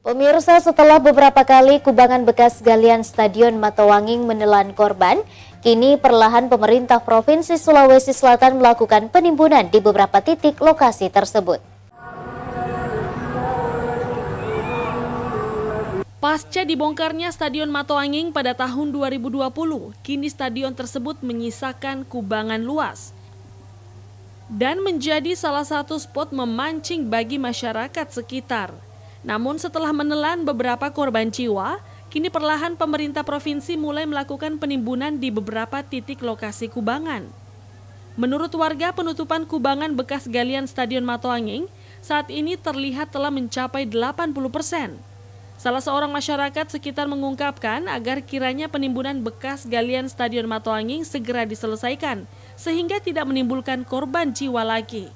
Pemirsa, setelah beberapa kali kubangan bekas galian Stadion Matawanging menelan korban, kini perlahan pemerintah Provinsi Sulawesi Selatan melakukan penimbunan di beberapa titik lokasi tersebut. Pasca dibongkarnya Stadion Matawanging pada tahun 2020, kini stadion tersebut menyisakan kubangan luas dan menjadi salah satu spot memancing bagi masyarakat sekitar. Namun setelah menelan beberapa korban jiwa, kini perlahan pemerintah provinsi mulai melakukan penimbunan di beberapa titik lokasi kubangan. Menurut warga, penutupan kubangan bekas galian Stadion Matawanging saat ini terlihat telah mencapai 80%. Salah seorang masyarakat sekitar mengungkapkan agar kiranya penimbunan bekas galian Stadion Matawanging segera diselesaikan, sehingga tidak menimbulkan korban jiwa lagi.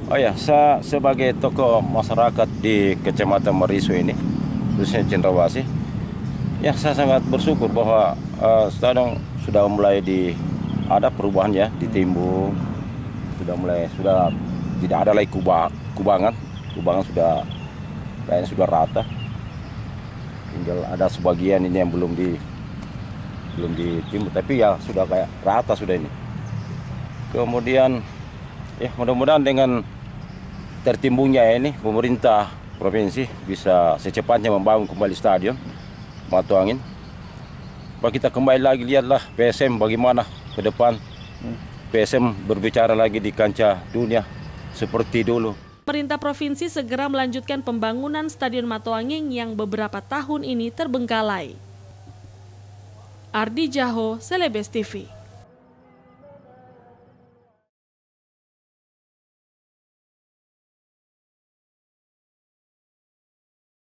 Oh ya, saya sebagai tokoh masyarakat di Kecamatan Mariso ini, khususnya Cendrawasih, ya saya sangat bersyukur bahwa stadion sudah mulai ada perubahan ya, ditimbun, sudah tidak ada lagi kubangan sudah kayaknya sudah rata. Tinggal ada sebagian ini yang belum ditimbun, tapi ya sudah kayak rata sudah ini. Kemudian ya mudah-mudahan dengan tertimbunnya ini pemerintah provinsi bisa secepatnya membangun kembali Stadion Matawanging. Bahwa kita kembali lagi lihatlah PSM bagaimana ke depan. PSM berbicara lagi di kancah dunia seperti dulu. Pemerintah provinsi segera melanjutkan pembangunan Stadion Matawanging yang beberapa tahun ini terbengkalai. Ardi Jaho, Celebes TV.